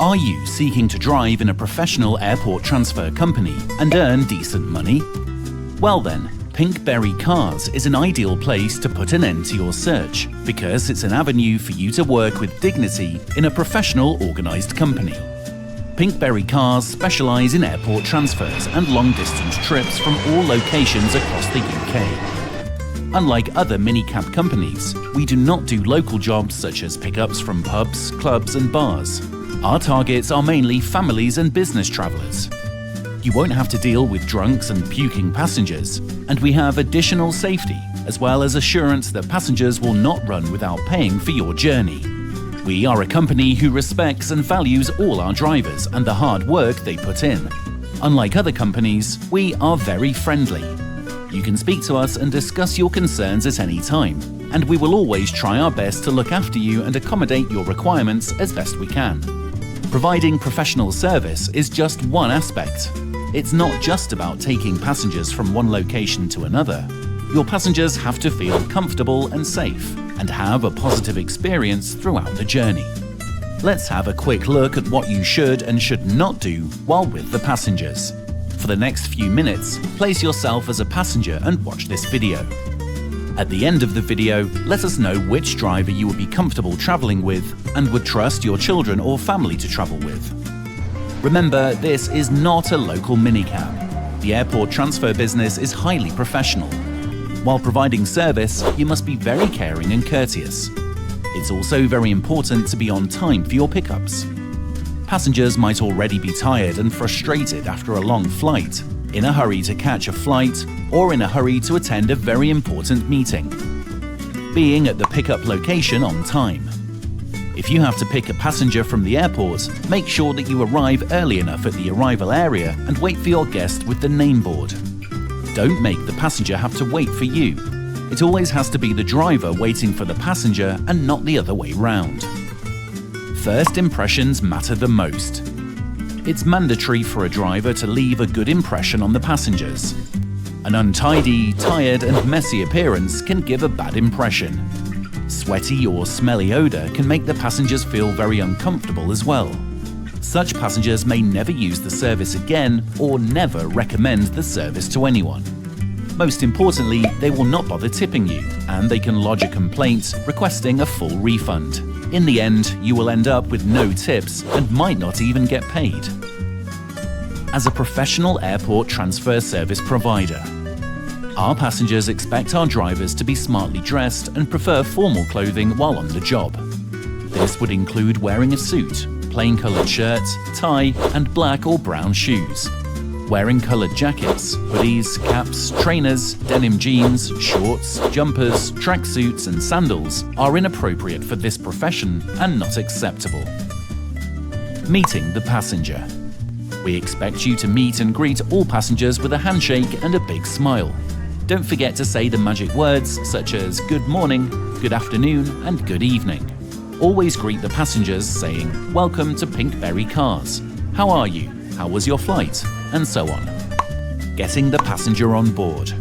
Are you seeking to drive in a professional airport transfer company and earn decent money? Well then, Pinkberry Cars is an ideal place to put an end to your search because it's an avenue for you to work with dignity in a professional, organised company. Pinkberry Cars specialise in airport transfers and long-distance trips from all locations across the UK. Unlike other minicab companies, we do not do local jobs such as pickups from pubs, clubs and bars. Our targets are mainly families and business travellers. You won't have to deal with drunks and puking passengers, and we have additional safety, as well as assurance that passengers will not run without paying for your journey. We are a company who respects and values all our drivers and the hard work they put in. Unlike other companies, we are very friendly. You can speak to us and discuss your concerns at any time, and we will always try our best to look after you and accommodate your requirements as best we can. Providing professional service is just one aspect. It's not just about taking passengers from one location to another. Your passengers have to feel comfortable and safe and have a positive experience throughout the journey. Let's have a quick look at what you should and should not do while with the passengers. For the next few minutes, place yourself as a passenger and watch this video. At the end of the video, let us know which driver you would be comfortable travelling with and would trust your children or family to travel with. Remember, this is not a local minicab. The airport transfer business is highly professional. While providing service, you must be very caring and courteous. It's also very important to be on time for your pickups. Passengers might already be tired and frustrated after a long flight, in a hurry to catch a flight, or in a hurry to attend a very important meeting. Being at the pickup location on time. If you have to pick a passenger from the airport, make sure that you arrive early enough at the arrival area and wait for your guest with the name board. Don't make the passenger have to wait for you. It always has to be the driver waiting for the passenger and not the other way round. First impressions matter the most. It's mandatory for a driver to leave a good impression on the passengers. An untidy, tired and messy appearance can give a bad impression. Sweaty or smelly odour can make the passengers feel very uncomfortable as well. Such passengers may never use the service again or never recommend the service to anyone. Most importantly, they will not bother tipping you, and they can lodge a complaint requesting a full refund. In the end, you will end up with no tips and might not even get paid. As a professional airport transfer service provider, our passengers expect our drivers to be smartly dressed and prefer formal clothing while on the job. This would include wearing a suit, plain-coloured shirt, tie, and black or brown shoes. Wearing coloured jackets, hoodies, caps, trainers, denim jeans, shorts, jumpers, tracksuits and sandals are inappropriate for this profession and not acceptable. Meeting the passenger. We expect you to meet and greet all passengers with a handshake and a big smile. Don't forget to say the magic words such as good morning, good afternoon and good evening. Always greet the passengers saying, "Welcome to Pinkberry Cars. How are you? How was your flight?" and so on. Getting the passenger on board.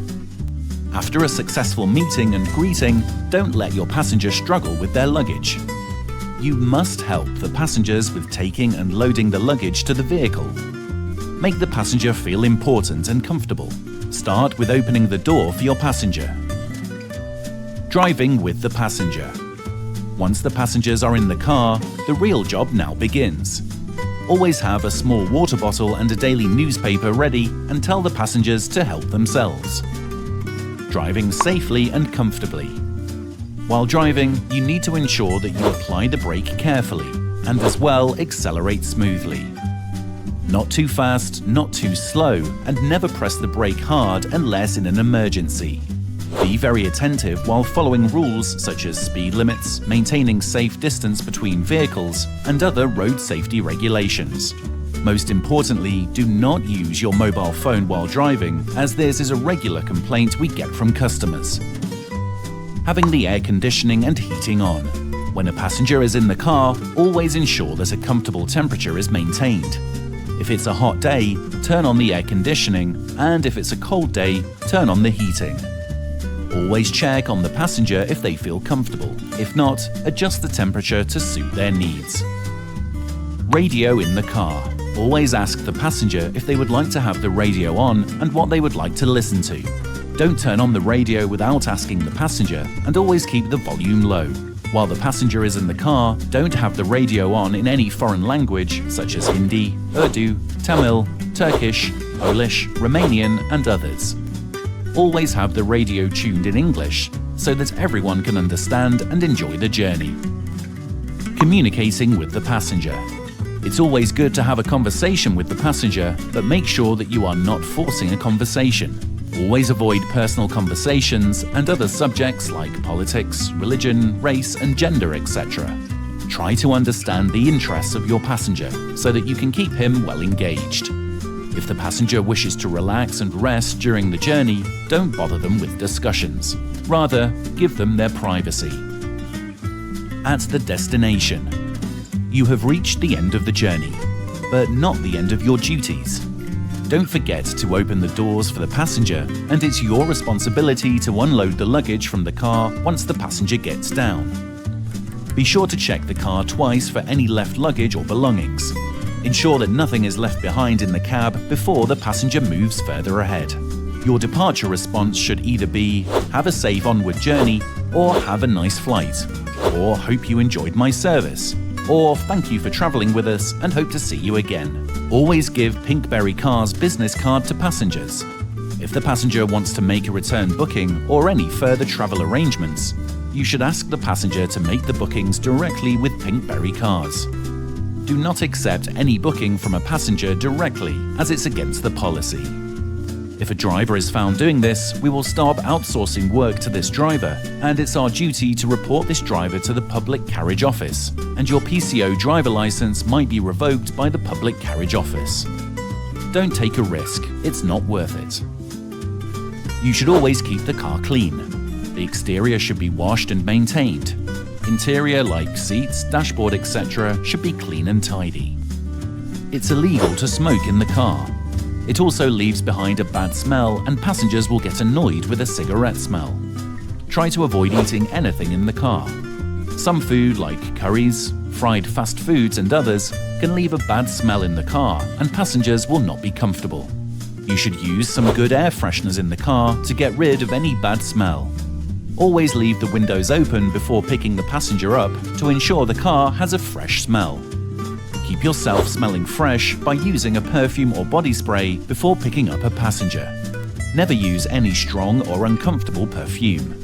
After a successful meeting and greeting, don't let your passenger struggle with their luggage. You must help the passengers with taking and loading the luggage to the vehicle. Make the passenger feel important and comfortable. Start with opening the door for your passenger. Driving with the passenger. Once the passengers are in the car, the real job now begins. Always have a small water bottle and a daily newspaper ready and tell the passengers to help themselves. Driving safely and comfortably. While driving, you need to ensure that you apply the brake carefully and as well accelerate smoothly. Not too fast, not too slow, and never press the brake hard unless in an emergency. Be very attentive while following rules such as speed limits, maintaining safe distance between vehicles, and other road safety regulations. Most importantly, do not use your mobile phone while driving, as this is a regular complaint we get from customers. Having the air conditioning and heating on. When a passenger is in the car, always ensure that a comfortable temperature is maintained. If it's a hot day, turn on the air conditioning, and if it's a cold day, turn on the heating. Always check on the passenger if they feel comfortable. If not, adjust the temperature to suit their needs. Radio in the car. Always ask the passenger if they would like to have the radio on and what they would like to listen to. Don't turn on the radio without asking the passenger, and always keep the volume low. While the passenger is in the car, don't have the radio on in any foreign language such as Hindi, Urdu, Tamil, Turkish, Polish, Romanian and others. Always have the radio tuned in English so that everyone can understand and enjoy the journey. Communicating with the passenger. It's always good to have a conversation with the passenger, but make sure that you are not forcing a conversation. Always avoid personal conversations and other subjects like politics, religion, race and gender, etc. Try to understand the interests of your passenger so that you can keep him well engaged. If the passenger wishes to relax and rest during the journey, don't bother them with discussions. Rather, give them their privacy. At the destination. You have reached the end of the journey, but not the end of your duties. Don't forget to open the doors for the passenger, and it's your responsibility to unload the luggage from the car once the passenger gets down. Be sure to check the car twice for any left luggage or belongings. Ensure that nothing is left behind in the cab before the passenger moves further ahead. Your departure response should either be, "Have a safe onward journey," or "Have a nice flight," or "Hope you enjoyed my service," or "Thank you for travelling with us and hope to see you again." Always give Pinkberry Cars business card to passengers. If the passenger wants to make a return booking or any further travel arrangements, you should ask the passenger to make the bookings directly with Pinkberry Cars. Do not accept any booking from a passenger directly, as it's against the policy. If a driver is found doing this, we will stop outsourcing work to this driver, and it's our duty to report this driver to the Public Carriage Office, and your PCO driver license might be revoked by the Public Carriage Office. Don't take a risk, it's not worth it. You should always keep the car clean. The exterior should be washed and maintained. Interior like seats, dashboard, etc. should be clean and tidy. It's illegal to smoke in the car. It also leaves behind a bad smell, and passengers will get annoyed with a cigarette smell. Try to avoid eating anything in the car. Some food like curries, fried fast foods and others can leave a bad smell in the car, and passengers will not be comfortable. You should use some good air fresheners in the car to get rid of any bad smell. Always leave the windows open before picking the passenger up to ensure the car has a fresh smell. Keep yourself smelling fresh by using a perfume or body spray before picking up a passenger. Never use any strong or uncomfortable perfume.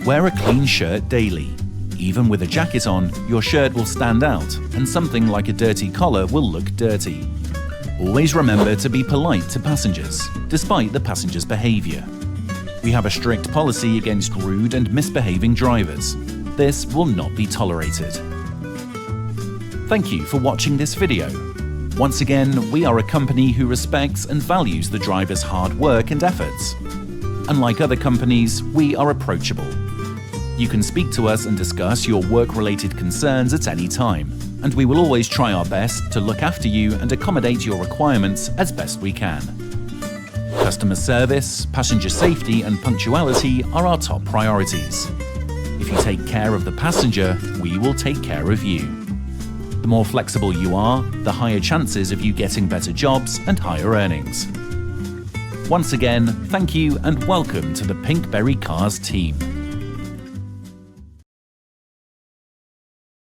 Wear a clean shirt daily. Even with a jacket on, your shirt will stand out, and something like a dirty collar will look dirty. Always remember to be polite to passengers, despite the passenger's behavior. We have a strict policy against rude and misbehaving drivers. This will not be tolerated. Thank you for watching this video. Once again, we are a company who respects and values the driver's hard work and efforts. Unlike other companies, we are approachable. You can speak to us and discuss your work-related concerns at any time, and we will always try our best to look after you and accommodate your requirements as best we can. Customer service, passenger safety and punctuality are our top priorities. If you take care of the passenger, we will take care of you. The more flexible you are, the higher chances of you getting better jobs and higher earnings. Once again, thank you and welcome to the Pinkberry Cars team.